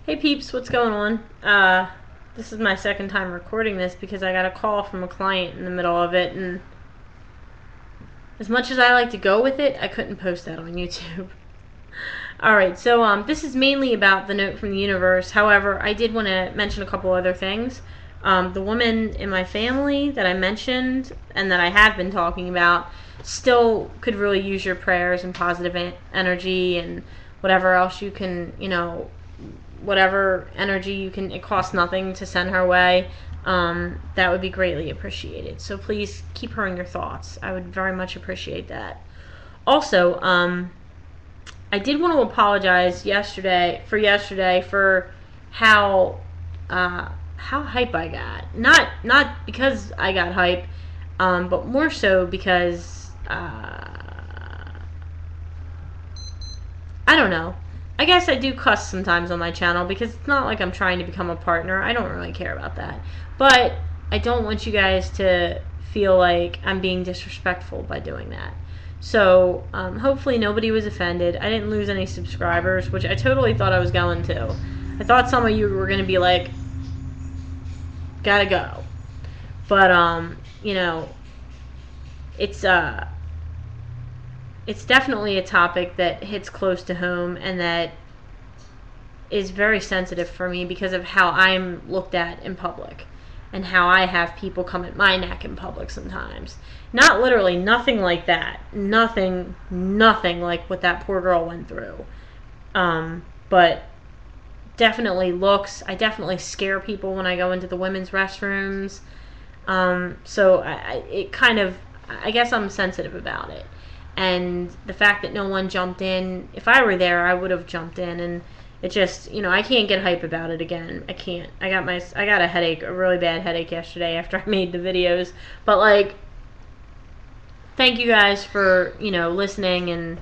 Hey peeps, what's going on? This is my second time recording this because I got a call from a client in the middle of it, and as much as I like to go with it, I couldn't post that on YouTube. Alright, so this is mainly about the note from the universe. However, I did want to mention a couple other things. The woman in my family that I mentioned and that I have been talking about still could really use your prayers and positive energy and whatever else you can, whatever energy you can. It costs nothing to send her way. That would be greatly appreciated. So please keep her in your thoughts. I would very much appreciate that. Also, I did want to apologize yesterday for how hype I got. Not because I got hype, but more so because I don't know. I guess I do cuss sometimes on my channel because it's not like I'm trying to become a partner. I don't really care about that. But I don't want you guys to feel like I'm being disrespectful by doing that. So hopefully nobody was offended. I didn't lose any subscribers, which I totally thought I was going to. I thought some of you were going to be like, gotta go. But, it's definitely a topic that hits close to home and that is very sensitive for me because of how I'm looked at in public and how I have people come at my neck in public sometimes. Not literally, nothing like that. Nothing like what that poor girl went through. But definitely looks. I definitely scare people when I go into the women's restrooms. So I guess I'm sensitive about it. And the fact that no one jumped in, if I were there, I would have jumped in. And it just, I can't get hype about it again. I can't. I got a headache, a really bad headache yesterday after I made the videos. But, thank you guys for, listening and,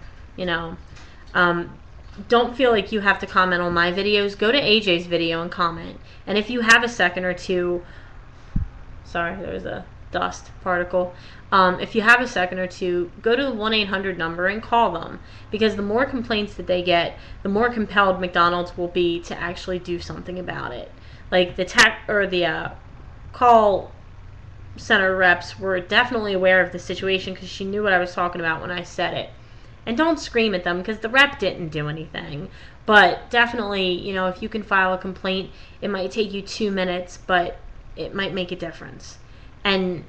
don't feel like you have to comment on my videos. Go to AJ's video and comment. And if you have a second or two, sorry, there was a dust particle. If you have a second or two, go to the 1-800 number and call them, because the more complaints that they get, the more compelled McDonald's will be to actually do something about it. Like the call center reps were definitely aware of the situation because she knew what I was talking about when I said it. And don't scream at them because the rep didn't do anything. But definitely, if you can file a complaint, it might take you 2 minutes, but it might make a difference. And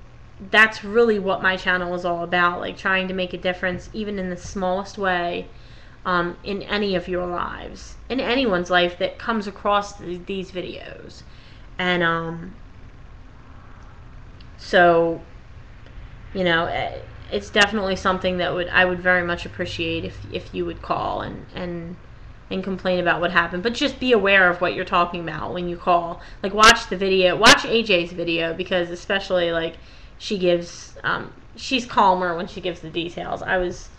that's really what my channel is all about, like trying to make a difference even in the smallest way in any of your lives, in anyone's life that comes across these videos. And so it's definitely something that I would very much appreciate if you would call and complain about what happened. But just be aware of what you're talking about when you call. Like, watch the video, watch AJ's video, because especially she gives she's calmer when she gives the details. I was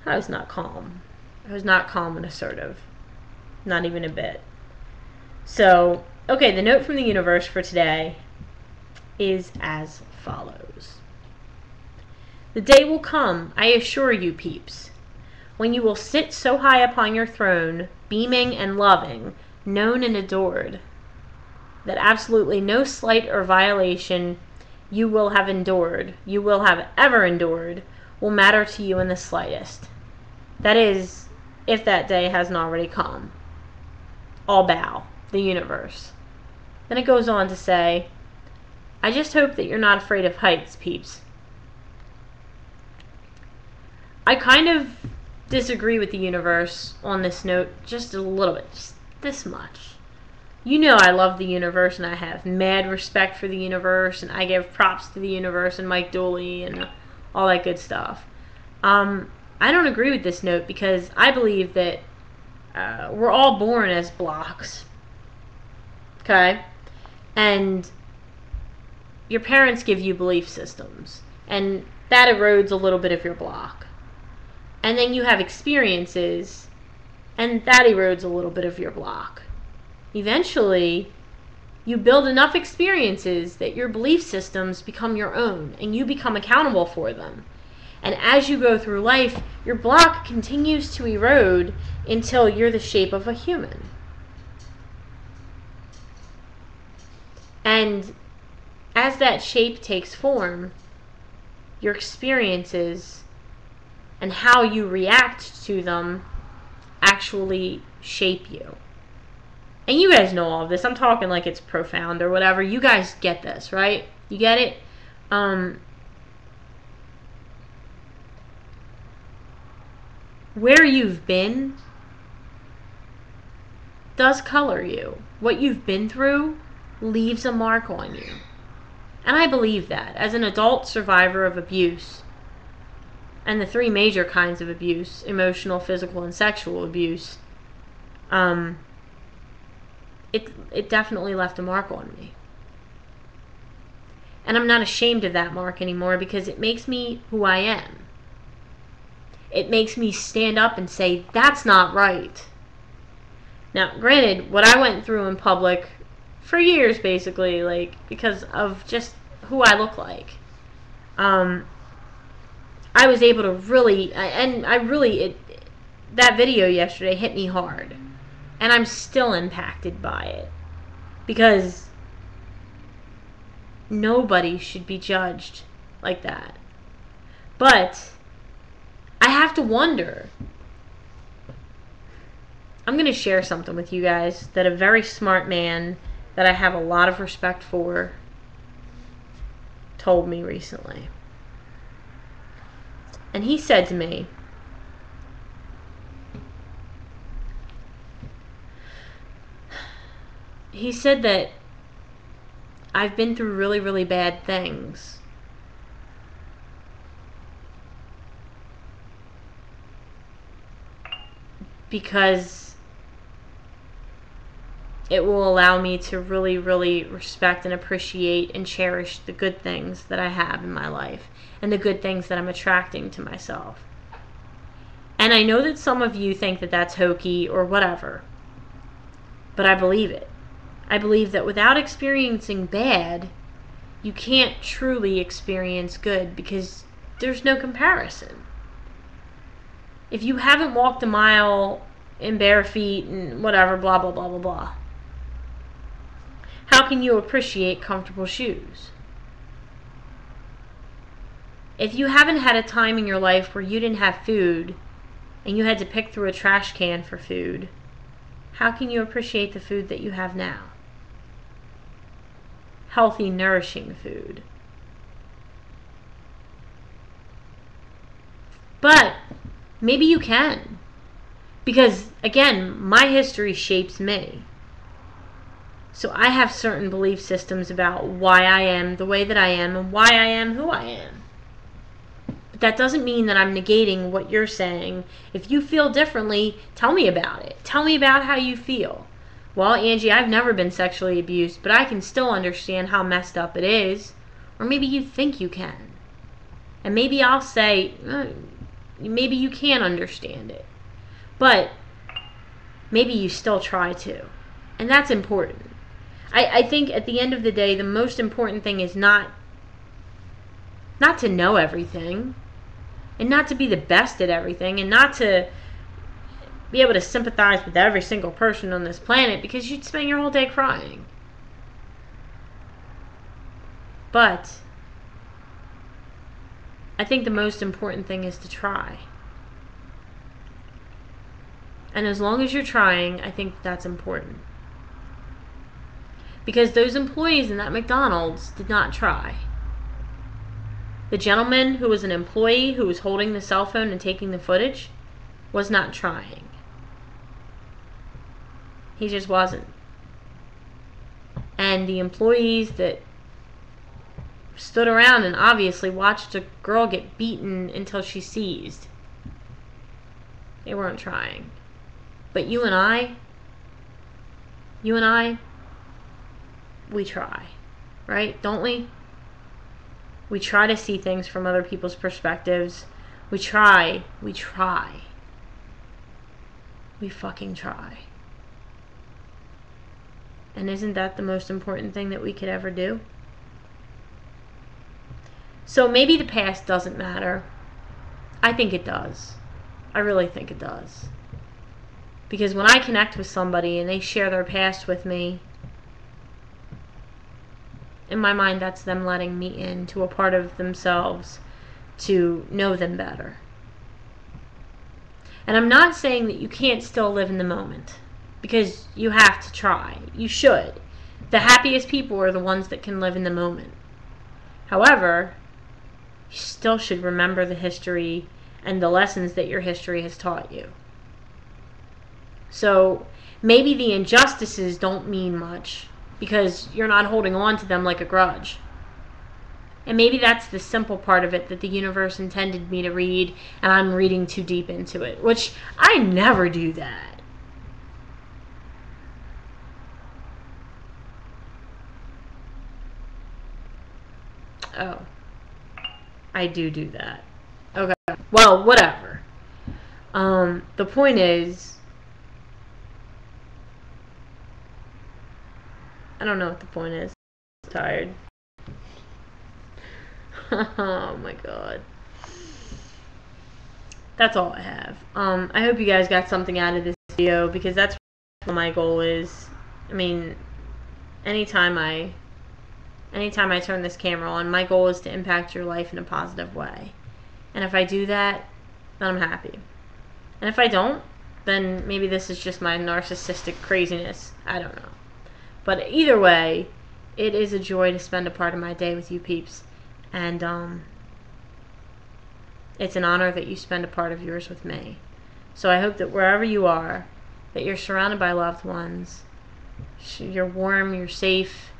not calm. I was not calm and assertive. Not even a bit. So, okay, the note from the universe for today is as follows. The day will come, I assure you, peeps, when you will sit so high upon your throne, beaming and loving, known and adored, that absolutely no slight or violation you will have ever endured, will matter to you in the slightest. That is, if that day hasn't already come. All bow, the universe. Then it goes on to say, I just hope that you're not afraid of heights, peeps. I kind of disagree with the universe on this note just a little bit, just this much. I love the universe and I have mad respect for the universe and I give props to the universe and Mike Dooley and all that good stuff. I don't agree with this note because I believe that we're all born as blocks. Okay? And your parents give you belief systems, and that erodes a little bit of your block. And then you have experiences, and that erodes a little bit of your block. Eventually, you build enough experiences that your belief systems become your own, and you become accountable for them. And as you go through life, your block continues to erode until you're the shape of a human. And as that shape takes form, your experiences and how you react to them actually shape you. And you guys know all of this. I'm talking like it's profound or whatever. You guys get this, right? You get it? Where you've been does color you. What you've been through leaves a mark on you. And I believe that. As an adult survivor of abuse, and the 3 major kinds of abuse, emotional, physical, and sexual abuse, it definitely left a mark on me. And I'm not ashamed of that mark anymore because it makes me who I am. It makes me stand up and say, that's not right. Now, granted, what I went through in public for years, basically, like, because of just who I look like, I was able to really, that video yesterday hit me hard. And I'm still impacted by it. Because nobody should be judged like that. But I have to wonder. I'm going to share something with you guys that a very smart man that I have a lot of respect for told me recently. And he said to me, he said that I've been through really, really bad things. Because it will allow me to really, really respect and appreciate and cherish the good things that I have in my life and the good things that I'm attracting to myself. And I know that some of you think that that's hokey or whatever, but I believe it. I believe that without experiencing bad, you can't truly experience good because there's no comparison. If you haven't walked a mile in bare feet and whatever, blah, blah, blah, blah, blah, how can you appreciate comfortable shoes? If you haven't had a time in your life where you didn't have food and you had to pick through a trash can for food, how can you appreciate the food that you have now? Healthy, nourishing food. But maybe you can. Because, again, my history shapes me. So I have certain belief systems about why I am the way that I am and why I am who I am. But that doesn't mean that I'm negating what you're saying. If you feel differently, tell me about it. Tell me about how you feel. Well, Angie, I've never been sexually abused, but I can still understand how messed up it is. Or maybe you think you can. And maybe I'll say, maybe you can understand it. But maybe you still try to. And that's important. I think at the end of the day, the most important thing is not to know everything. And not to be the best at everything. And not to be able to sympathize with every single person on this planet because you'd spend your whole day crying. But I think the most important thing is to try. And as long as you're trying, I think that's important. Because those employees in that McDonald's did not try. The gentleman who was an employee who was holding the cell phone and taking the footage was not trying. He just wasn't. And the employees that stood around and obviously watched a girl get beaten until she seized, they weren't trying. But you and I, we try, right? Don't we? We try to see things from other people's perspectives. We try. We fucking try. And isn't that the most important thing that we could ever do? So maybe the past doesn't matter. I think it does. I really think it does. Because when I connect with somebody and they share their past with me, in my mind, that's them letting me into a part of themselves to know them better. And I'm not saying that you can't still live in the moment, because you have to try. You should. The happiest people are the ones that can live in the moment. However, you still should remember the history and the lessons that your history has taught you. So maybe the injustices don't mean much because you're not holding on to them like a grudge. And maybe that's the simple part of it that the universe intended me to read, and I'm reading too deep into it, which I never do that. Oh, I do that. Okay. Well, whatever. The point is, I don't know what the point is. I'm tired. Oh my god. That's all I have. I hope you guys got something out of this video, because that's what my goal is. I mean, anytime I turn this camera on, my goal is to impact your life in a positive way. And if I do that, then I'm happy. And if I don't, then maybe this is just my narcissistic craziness. I don't know. But either way, it is a joy to spend a part of my day with you peeps. And it's an honor that you spend a part of yours with me. So I hope that wherever you are, that you're surrounded by loved ones. You're warm, you're safe.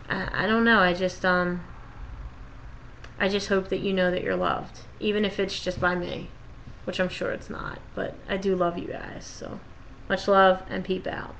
I don't know, I just hope that you know that you're loved, even if it's just by me, which I'm sure it's not, but I do love you guys. So much love, and peep out.